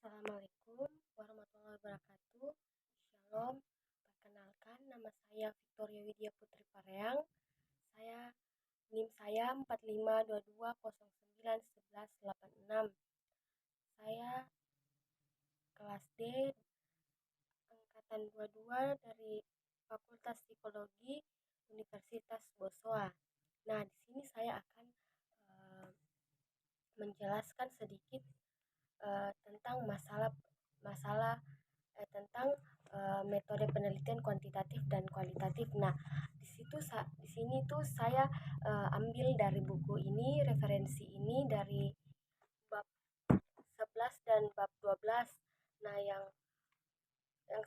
Assalamualaikum warahmatullahi wabarakatuh. Shalom. Perkenalkan, nama saya Victoria Widya Putri Pareang. NIM saya 4522091186. Saya kelas D angkatan 22 dari Fakultas Psikologi Universitas Bosowa. Nah, di sini saya akan menjelaskan sedikit tentang tentang metode penelitian kuantitatif dan kualitatif. Nah, di sini tuh saya ambil dari buku ini, referensi ini dari bab 11 dan bab 12. Nah, yang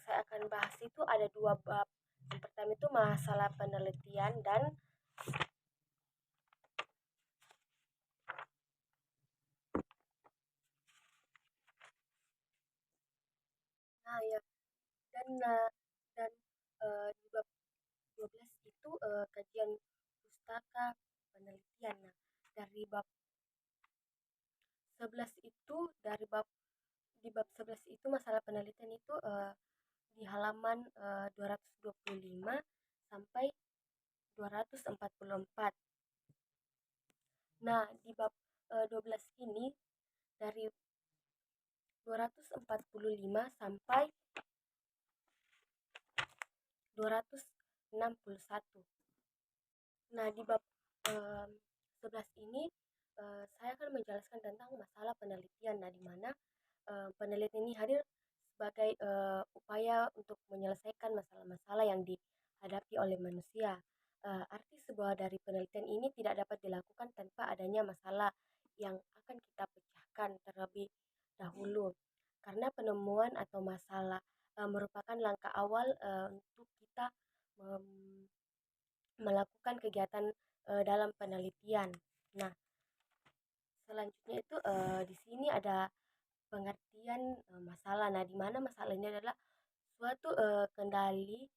saya akan bahas itu ada dua bab. Yang pertama itu masalah penelitian dan nah ya dan dan di bab 12 itu kajian pustaka penelitian. Nah, dari bab 11 itu di bab 11 itu masalah penelitian itu di halaman 225 sampai 244. Nah, di bab 12 ini dari 245 sampai 261. Nah, di bab 11 ini saya akan menjelaskan tentang masalah penelitian. Nah, di mana penelitian ini hadir sebagai upaya untuk menyelesaikan masalah-masalah yang dihadapi oleh manusia. Arti sebuah dari penelitian ini tidak dapat dilakukan tanpa adanya masalah yang akan kita pecahkan terlebih dahulu. Karena penemuan atau masalah merupakan langkah awal untuk kita melakukan kegiatan dalam penelitian. Nah, selanjutnya itu di sini ada pengertian masalah. Nah, di mana masalah ini adalah suatu kendali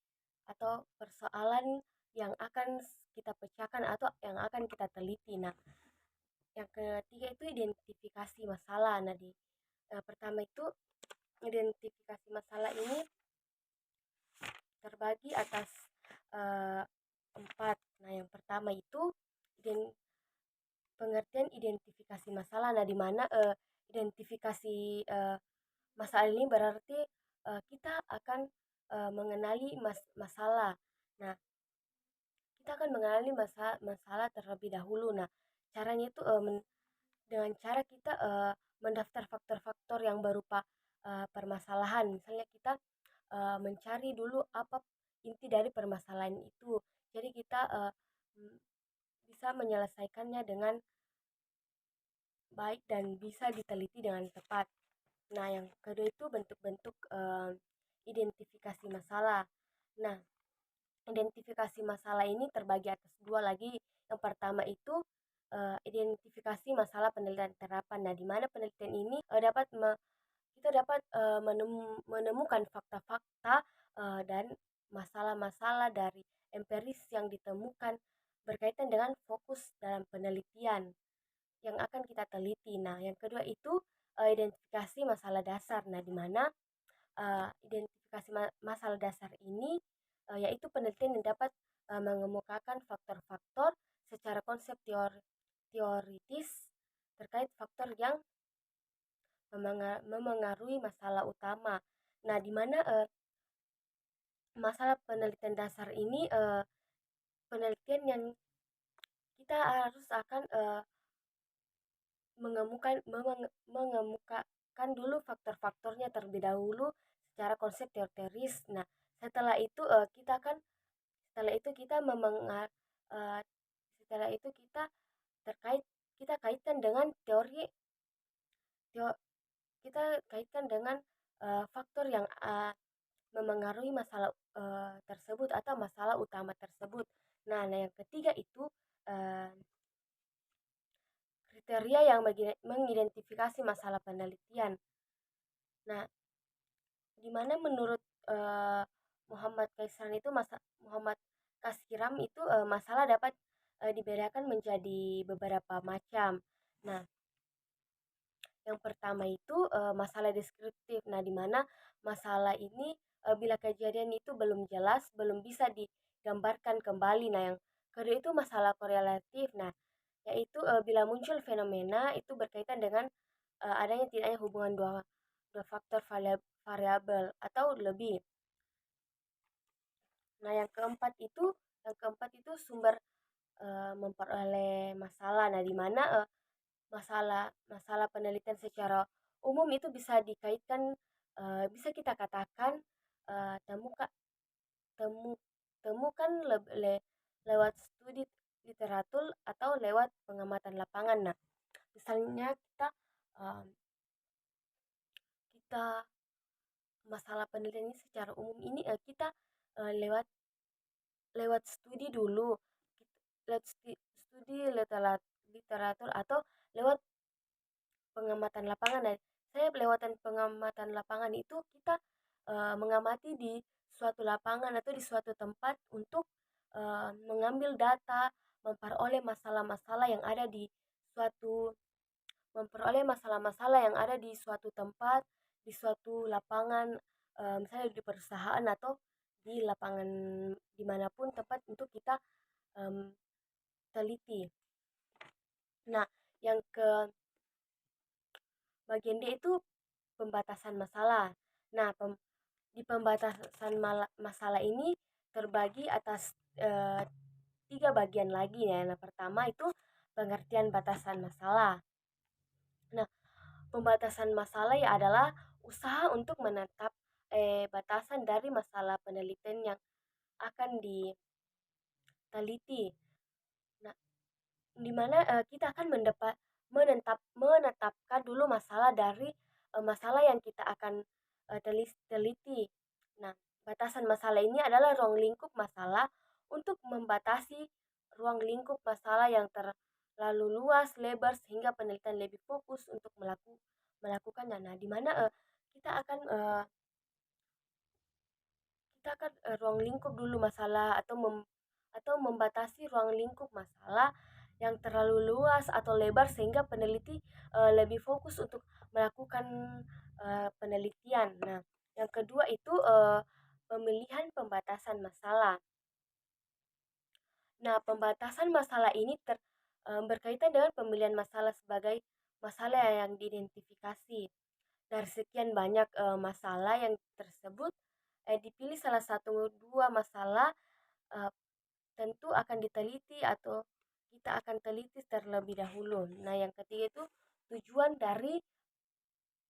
atau persoalan yang akan kita pecahkan atau yang akan kita teliti. Nah, yang ketiga itu identifikasi masalah. Nah, di pertama itu identifikasi masalah ini terbagi atas empat. Nah, yang pertama itu pengertian identifikasi masalah. Nah, di mana identifikasi masalah ini berarti kita akan mengenali masalah. Nah, kita akan mengenali masalah terlebih dahulu. Nah, caranya itu dengan cara kita mendaftar faktor-faktor yang berupa permasalahan. Misalnya kita mencari dulu apa inti dari permasalahan itu. Jadi kita bisa menyelesaikannya dengan baik dan bisa diteliti dengan tepat. Nah, yang kedua itu bentuk-bentuk identifikasi masalah. Nah, identifikasi masalah ini terbagi atas dua lagi. Yang pertama itu identifikasi masalah penelitian terapan. Nah, di mana penelitian ini kita dapat menemukan fakta-fakta dan masalah-masalah dari empiris yang ditemukan berkaitan dengan fokus dalam penelitian yang akan kita teliti. Nah, yang kedua itu identifikasi masalah dasar. Nah, di mana identifikasi masalah dasar ini yaitu penelitian yang dapat mengemukakan faktor-faktor secara konsep teoritis terkait faktor yang memengaruhi masalah utama. Nah, di mana masalah penelitian dasar ini penelitian yang kita harus akan mengemukakan dulu faktor-faktornya terlebih dahulu secara konsep teoritis. Nah, setelah itu kita setelah itu kita kaitkan dengan kita kaitkan dengan faktor yang memengaruhi masalah tersebut atau masalah utama tersebut. Nah, yang ketiga itu kriteria yang mengidentifikasi masalah penelitian. Nah, di mana menurut Muhammad Kasiram itu masalah dapat dibedakan menjadi beberapa macam. Nah, Yang pertama itu masalah deskriptif. Nah, di mana masalah ini bila kejadian itu belum jelas, belum bisa digambarkan kembali. Nah, yang kedua itu masalah korelatif. Nah, yaitu bila muncul fenomena itu berkaitan dengan adanya tidaknya hubungan dua dua faktor variabel atau lebih. Nah, yang keempat itu sumber memperoleh masalah. Nah, di mana masalah masalah penelitian secara umum itu bisa dikaitkan, bisa kita katakan temukan temu temukan lewat studi literatur atau lewat pengamatan lapangan. Nah, misalnya eh, kita masalah penelitian ini secara umum ini kita lewat lewat studi dulu, lewat studi literatur atau lewat pengamatan lapangan. Dan saya lewatan pengamatan lapangan itu kita mengamati di suatu lapangan atau di suatu tempat untuk mengambil data, memperoleh masalah-masalah yang ada di suatu memperoleh masalah-masalah yang ada di suatu tempat, di suatu lapangan, misalnya di perusahaan atau di lapangan dimanapun tempat untuk kita em, teliti. Nah, yang ke bagian D itu pembatasan masalah. Nah, di pembatasan masalah ini terbagi atas tiga bagian lagi ya. Yang pertama itu pengertian batasan masalah. Nah, pembatasan masalah ya adalah usaha untuk menetap batasan dari masalah penelitian yang akan diteliti. Nah, di mana kita akan menetapkan dulu masalah dari masalah yang kita akan teliti. Nah, batasan masalah ini adalah ruang lingkup masalah untuk membatasi ruang lingkup masalah yang terlalu luas, lebar sehingga penelitian lebih fokus untuk melakukannya. Nah, di mana kita akan ruang lingkup dulu masalah atau membatasi ruang lingkup masalah yang terlalu luas atau lebar sehingga peneliti lebih fokus untuk melakukan penelitian. Nah, yang kedua itu pemilihan pembatasan masalah. Nah, pembatasan masalah ini berkaitan dengan pemilihan masalah sebagai masalah yang diidentifikasi. Dari sekian banyak masalah yang tersebut, dipilih salah satu dua masalah tentu akan diteliti atau kita akan teliti terlebih dahulu. Nah, yang ketiga itu tujuan dari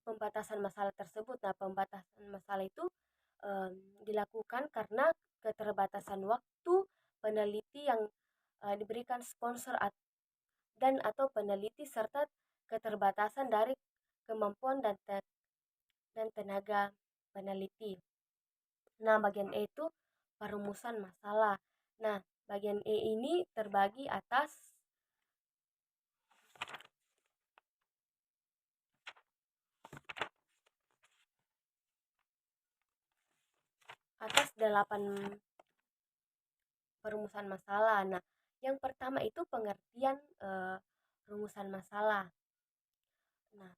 pembatasan masalah tersebut. Nah, pembatasan masalah itu dilakukan karena keterbatasan waktu peneliti yang diberikan sponsor dan atau peneliti serta keterbatasan dari kemampuan dan tenaga peneliti. Nah, bagian E itu perumusan masalah. Nah, bagian E ini terbagi atas 8 perumusan masalah. Nah, yang pertama itu pengertian rumusan masalah. Nah,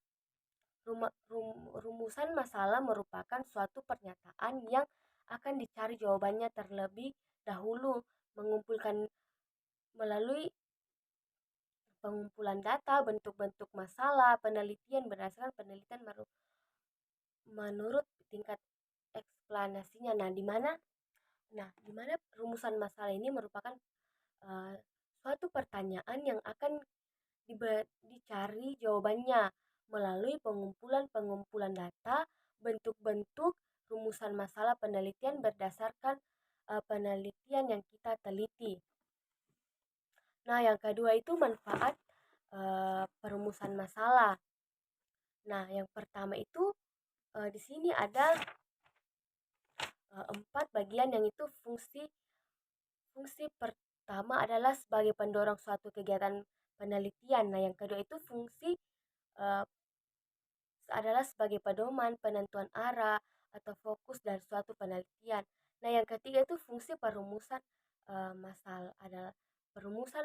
rumusan masalah merupakan suatu pernyataan yang akan dicari jawabannya terlebih dahulu mengumpulkan melalui pengumpulan data, bentuk-bentuk masalah, penelitian berdasarkan penelitian menurut tingkat eksplanasinya. Nah, di mana rumusan masalah ini merupakan uh, suatu pertanyaan yang akan dicari jawabannya melalui pengumpulan data, bentuk-bentuk rumusan masalah penelitian berdasarkan penelitian yang kita teliti. Nah, yang kedua itu manfaat perumusan masalah. Nah, yang pertama itu di sini ada 4 bagian, yang itu fungsi pertama adalah sebagai pendorong suatu kegiatan penelitian. Nah, yang kedua itu fungsi uh, adalah sebagai pedoman penentuan arah atau fokus dari suatu penelitian. Nah, yang ketiga itu fungsi perumusan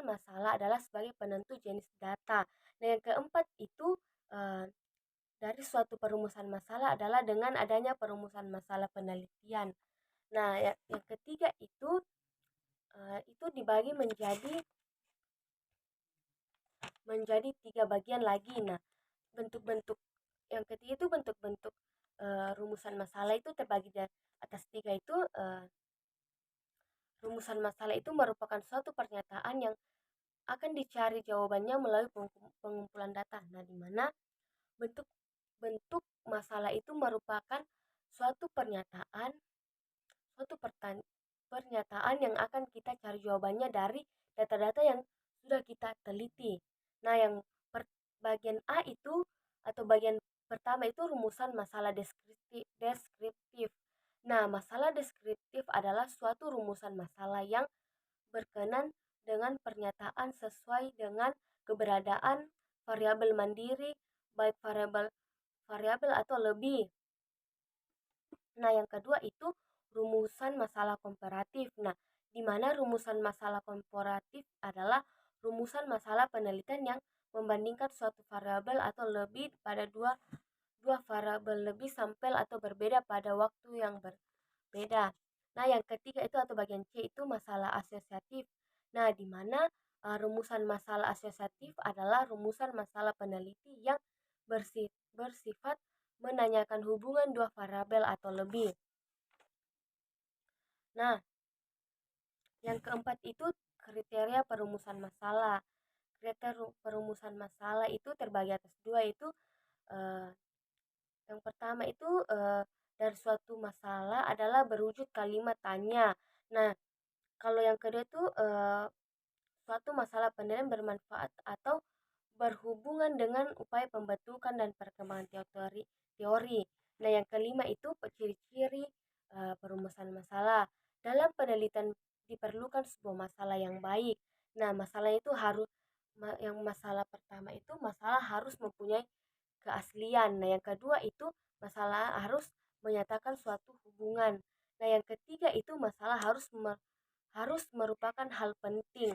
masalah adalah sebagai penentu jenis data. Nah, yang keempat itu dari suatu perumusan masalah adalah dengan adanya perumusan masalah penelitian. Nah, yang ketiga itu dibagi menjadi 3 bagian lagi. Nah, bentuk-bentuk yang ketiga itu bentuk-bentuk rumusan masalah itu terbagi dari atas 3 itu. Rumusan masalah itu merupakan suatu pernyataan yang akan dicari jawabannya melalui pengumpulan data. Nah, di mana bentuk masalah itu merupakan suatu pernyataan yang akan kita cari jawabannya dari data-data yang sudah kita teliti. Nah, yang bagian A itu atau bagian pertama itu rumusan masalah deskriptif. Nah, masalah deskriptif adalah suatu rumusan masalah yang berkenan dengan pernyataan sesuai dengan keberadaan variabel mandiri, baik variabel atau lebih. Nah, yang kedua itu rumusan masalah komparatif. Nah, di mana rumusan masalah komparatif adalah rumusan masalah penelitian yang membandingkan suatu variabel atau lebih pada dua variabel lebih sampel atau berbeda pada waktu yang berbeda. Nah, yang ketiga itu atau bagian C itu masalah asosiatif. Nah, di mana rumusan masalah asosiatif adalah rumusan masalah peneliti yang bersifat menanyakan hubungan dua variabel atau lebih. Nah, yang keempat itu kriteria perumusan masalah. Kriteria perumusan masalah itu terbagi atas 2, itu yang pertama itu dari suatu masalah adalah berwujud kalimat tanya. Nah, kalau yang kedua itu suatu masalah penilaian bermanfaat atau berhubungan dengan upaya pembentukan dan perkembangan teori. Nah, yang kelima itu ciri-ciri perumusan masalah. Dalam penelitian diperlukan sebuah masalah yang baik. Nah, masalah itu yang masalah pertama itu masalah harus mempunyai keaslian. Nah, yang kedua itu masalah harus menyatakan suatu hubungan. Nah, yang ketiga itu masalah harus merupakan hal penting.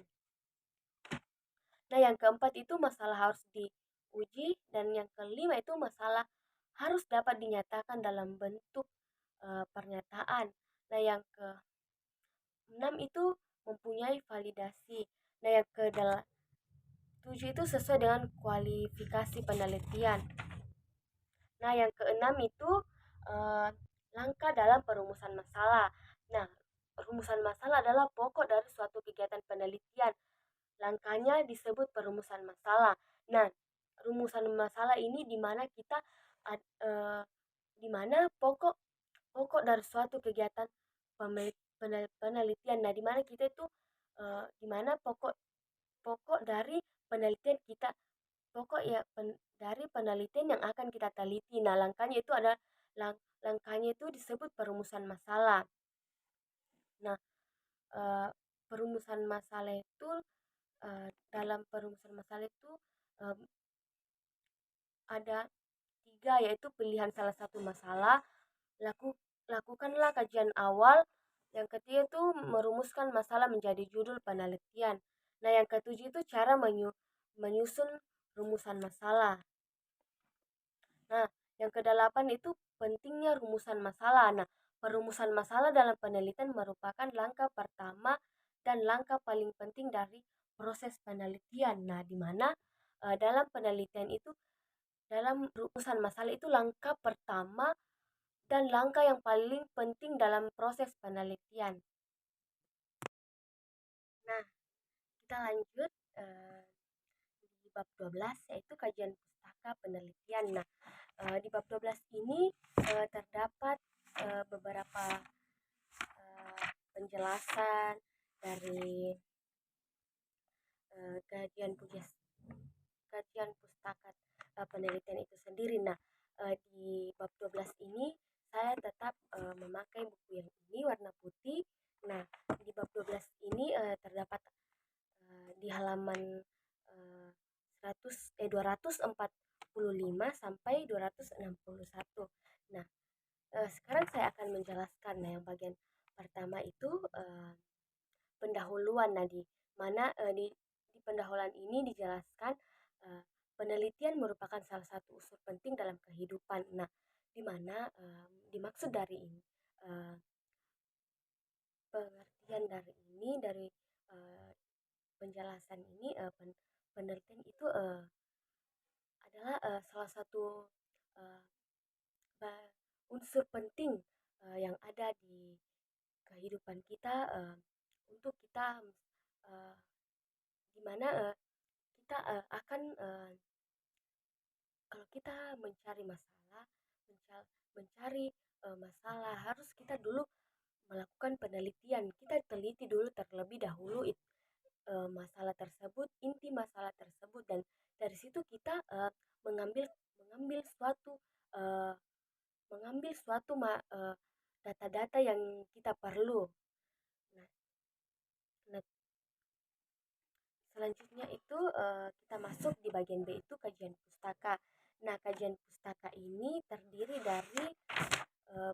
Nah, yang keempat itu masalah harus diuji, dan yang kelima itu masalah harus dapat dinyatakan dalam bentuk pernyataan. Nah, yang keenam itu mempunyai validasi. Nah, yang ketujuh itu sesuai dengan kualifikasi penelitian. Nah, yang keenam itu langkah dalam perumusan masalah. Nah, rumusan masalah adalah pokok dari suatu kegiatan penelitian. Langkahnya disebut perumusan masalah. Nah, rumusan masalah ini di mana di mana pokok dari suatu kegiatan penelitian. Nah, di mana kita itu di mana pokok dari penelitian kita, pokok ya dari penelitian yang akan kita teliti. Nah, langkahnya itu langkahnya itu disebut perumusan masalah. Nah, perumusan masalah itu dalam perumusan masalah itu ada 3, yaitu pilihan salah satu masalah, lakukanlah kajian awal, yang ketiga itu merumuskan masalah menjadi judul penelitian. Nah, yang ketujuh itu cara menyusun rumusan masalah. Nah, yang kedelapan itu pentingnya rumusan masalah. Nah, perumusan masalah dalam penelitian merupakan langkah pertama dan langkah paling penting dari proses penelitian. Nah, di mana dalam penelitian itu, dalam rumusan masalah itu langkah pertama dan langkah yang paling penting dalam proses penelitian. Nah, kita lanjut di bab 12, yaitu kajian pustaka penelitian. Nah, di bab 12 ini terdapat beberapa penjelasan dari kajian pustaka penelitian itu sendiri. Nah, di bab 12 ini saya tetap memakai buku yang ini warna putih. Nah, di bab 12 ini terdapat di halaman 245 sampai 261. Nah, sekarang saya akan menjelaskan. Nah, yang bagian pertama itu pendahuluan. Nah, di mana di pendahuluan ini dijelaskan penelitian merupakan salah satu unsur penting dalam kehidupan. Nah, di mana dimaksud dari ini, pengertian dari ini, dari uh, penjelasan ini, penelitian itu adalah salah satu uh, unsur penting yang ada di kehidupan kita, untuk kita uh, di mana kita akan kalau kita mencari masalah, mencari masalah, harus kita dulu melakukan penelitian. Kita teliti dulu terlebih dahulu masalah tersebut, inti masalah tersebut, dan dari situ kita mengambil mengambil suatu uh, mengambil suatu data-data yang kita perlu. Nah, nah, selanjutnya itu kita masuk di bagian B, itu kajian pustaka. Nah, kajian pustaka ini terdiri dari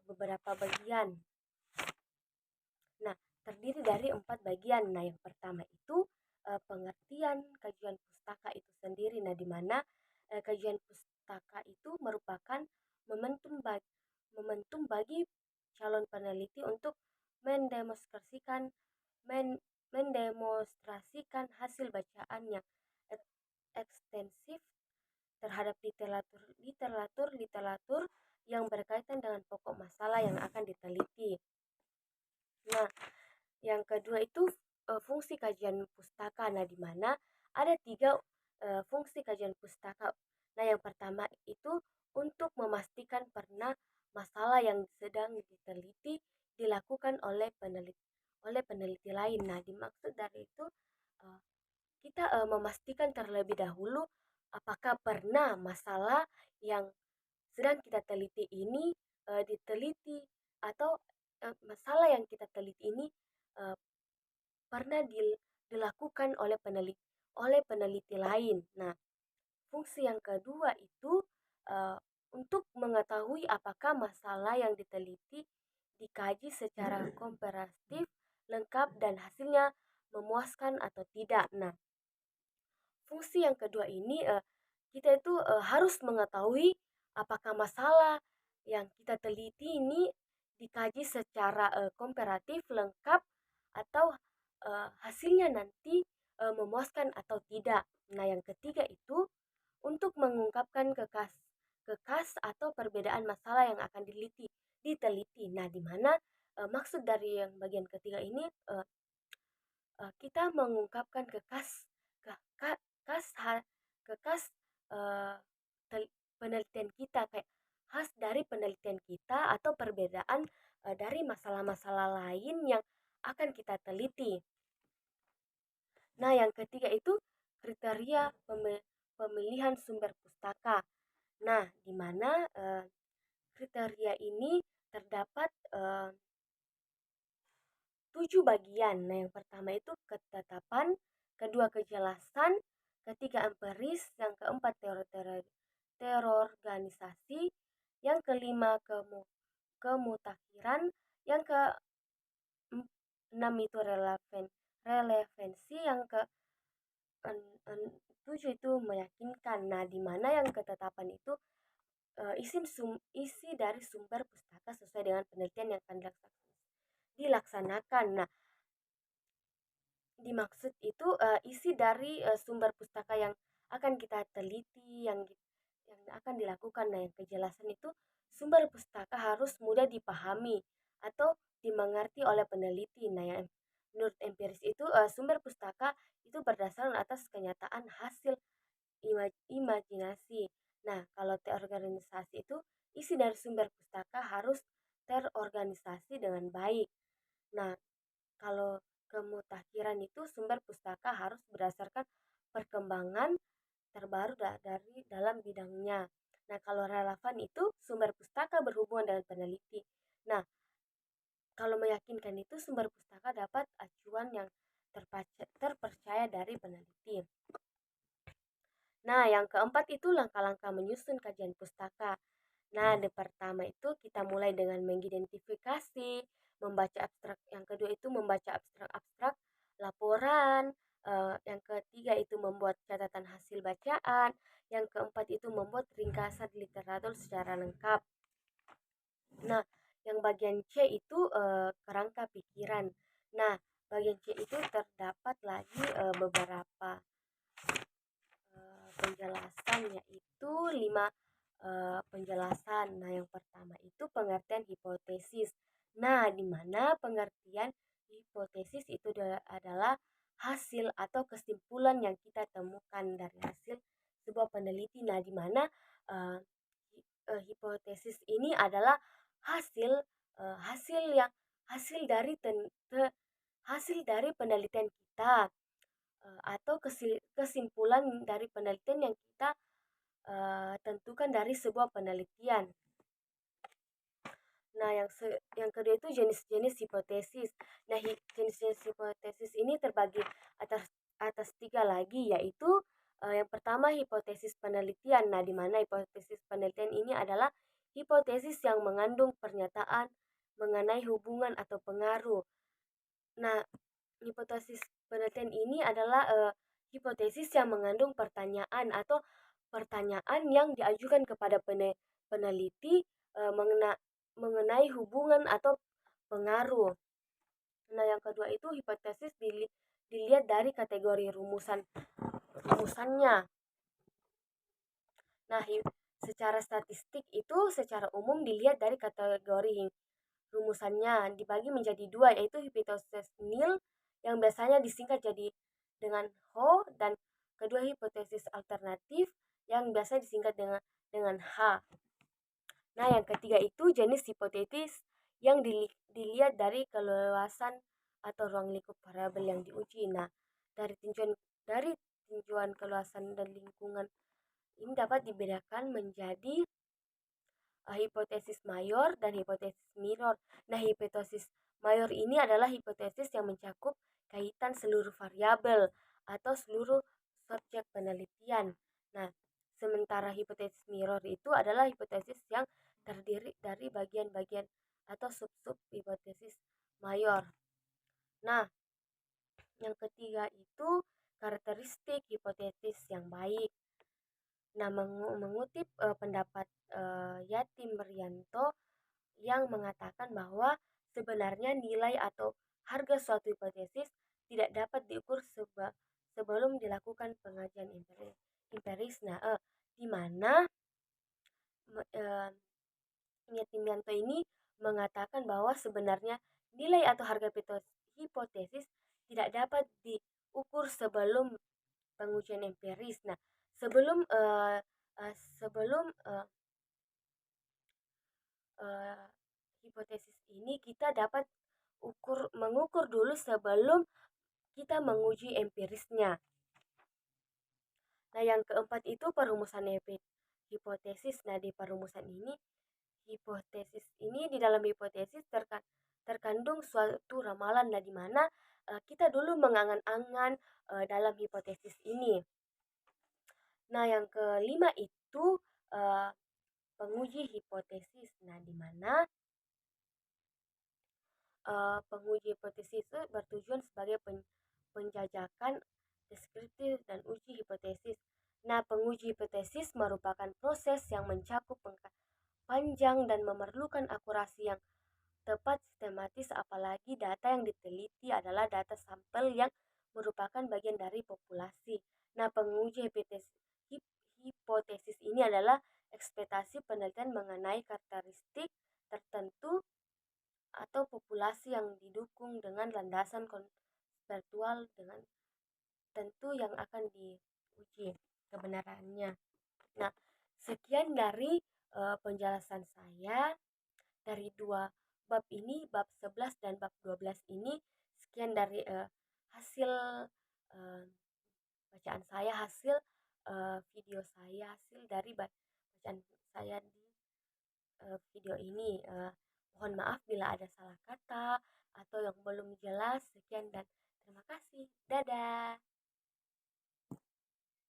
beberapa bagian. Nah, terdiri dari 4 bagian. Nah, yang pertama itu pengertian kajian pustaka itu sendiri. Nah, di mana kajian pustaka itu merupakan momentum bagi calon peneliti untuk mendemonstrasikan mendemonstrasikan hasil bacaan yang ekstensif terhadap literatur yang berkaitan dengan pokok masalah yang akan diteliti. Nah, yang kedua itu fungsi kajian pustaka. Nah, di mana ada 3 fungsi kajian pustaka. Nah, yang pertama itu untuk memastikan pernah masalah yang sedang diteliti dilakukan oleh peneliti lain. Nah, dimaksud dari itu kita memastikan terlebih dahulu apakah pernah masalah yang sedang kita teliti ini diteliti, atau masalah yang kita teliti ini uh, pernah dilakukan oleh peneliti lain. Nah, fungsi yang kedua itu uh, untuk mengetahui apakah masalah yang diteliti dikaji secara komparatif, lengkap, dan hasilnya memuaskan atau tidak. Nah, fungsi yang kedua ini kita itu harus mengetahui apakah masalah yang kita teliti ini dikaji secara komparatif, lengkap, atau hasilnya nanti memuaskan atau tidak. Nah, yang ketiga itu untuk mengungkapkan kekas atau perbedaan masalah yang akan diteliti. Nah, di mana maksud dari yang bagian ketiga ini kita mengungkapkan kekas kekas uh, penelitian kita, kayak khas dari penelitian kita atau perbedaan dari masalah-masalah lain yang akan kita teliti. Nah, yang ketiga itu kriteria pemilihan sumber pustaka. Nah, di mana kriteria ini terdapat 7 bagian. Nah, yang pertama itu ketetapan, kedua kejelasan, ketiga empiris, yang keempat terorganisasi, yang kelima kemutakhiran, yang keenam itu relevansi, yang ke tujuh itu meyakinkan. Nah, di mana yang ketetapan itu isi dari sumber pustaka sesuai dengan penelitian yang akan dilaksanakan. Nah, dimaksud itu isi dari sumber pustaka yang akan kita teliti, yang akan dilakukan. Nah, yang kejelasan itu sumber pustaka harus mudah dipahami atau dimengerti oleh peneliti. Nah, yang menurut empiris itu sumber pustaka itu berdasarkan atas kenyataan hasil imajinasi. Nah, kalau terorganisasi itu isi dari sumber pustaka harus terorganisasi dengan baik. Nah, kalau kemutakhiran itu sumber pustaka harus berdasarkan perkembangan terbaru dari dalam bidangnya. Nah, kalau relevan itu sumber pustaka berhubungan dengan peneliti. Nah, kalau meyakinkan itu sumber pustaka dapat acuan yang terpercaya dari peneliti. Nah, yang keempat itu langkah-langkah menyusun kajian pustaka. Nah, di pertama itu kita mulai dengan mengidentifikasi, membaca abstrak. Yang kedua itu membaca abstrak-abstrak laporan, Yang ketiga itu membuat catatan hasil bacaan, yang keempat itu membuat ringkasan literatur secara lengkap. Nah, yang bagian C itu kerangka pikiran. Nah, bagian C itu terdapat lagi beberapa penjelasan, yaitu 5 penjelasan. Nah, yang pertama itu pengertian hipotesis. Nah, di mana pengertian hipotesis itu adalah hasil atau kesimpulan yang kita temukan dari hasil sebuah peneliti. Nah, di mana uh, hipotesis ini adalah hasil hasil yang hasil dari hasil dari penelitian kita, atau kesimpulan dari penelitian yang kita tentukan dari sebuah penelitian. Nah, yang kedua itu jenis-jenis hipotesis. Nah, jenis-jenis hipotesis ini terbagi atas 3 lagi, yaitu yang pertama hipotesis penelitian. Nah, di mana hipotesis penelitian ini adalah hipotesis yang mengandung pernyataan mengenai hubungan atau pengaruh. Nah, hipotesis penelitian ini adalah hipotesis yang mengandung pertanyaan atau pertanyaan yang diajukan kepada peneliti mengenai hubungan atau pengaruh. Nah, yang kedua itu hipotesis dilihat dari kategori rumusannya. Nah, secara statistik itu secara umum dilihat dari kategori rumusannya, dibagi menjadi 2, yaitu hipotesis nil yang biasanya disingkat jadi dengan HO, dan kedua hipotesis alternatif yang biasa disingkat dengan H. Nah, yang ketiga itu jenis hipotesis yang dilihat dari keluasan atau ruang lingkup variabel yang diuji. Nah, dari tinjauan keluasan dan lingkungan ini dapat dibedakan menjadi hipotesis mayor dan hipotesis minor. Nah, hipotesis mayor ini adalah hipotesis yang mencakup kaitan seluruh variabel atau seluruh subjek penelitian. Nah, sementara hipotesis minor itu adalah hipotesis yang terdiri dari bagian-bagian atau sub-sub hipotesis mayor. Nah, yang ketiga itu karakteristik hipotesis yang baik. Nah, mengutip pendapat Yatim Rianto yang mengatakan bahwa sebenarnya nilai atau harga suatu hipotesis tidak dapat diukur sebelum dilakukan pengajian empiris. Nah, di mana Yatim Rianto ini mengatakan bahwa sebenarnya nilai atau harga hipotesis tidak dapat diukur sebelum pengujian empiris. Nah, sebelum sebelum hipotesis ini kita dapat mengukur dulu sebelum kita menguji empirisnya. Nah, yang keempat itu perumusan hipotesis. Nah, di perumusan ini di dalam hipotesis terkandung suatu ramalan. Nah, di mana kita dulu mengangan-angan dalam hipotesis ini. Nah, yang kelima itu penguji hipotesis. Nah, di mana penguji hipotesis itu bertujuan sebagai penjajakan deskriptif dan uji hipotesis. Nah, penguji hipotesis merupakan proses yang mencakup panjang dan memerlukan akurasi yang tepat sistematis, apalagi data yang diteliti adalah data sampel yang merupakan bagian dari populasi. Nah, penguji hipotesis ini adalah ekspektasi penelitian mengenai karakteristik tertentu atau populasi yang didukung dengan landasan konseptual dengan tentu yang akan diuji kebenarannya. Nah, sekian dari penjelasan saya dari 2 bab ini, bab 11 dan bab 12 ini. Sekian dari hasil bacaan saya, hasil video saya, hasil dari bacaan saya di video ini. Mohon maaf bila ada salah kata atau yang belum jelas. Sekian dan terima kasih. Dadah.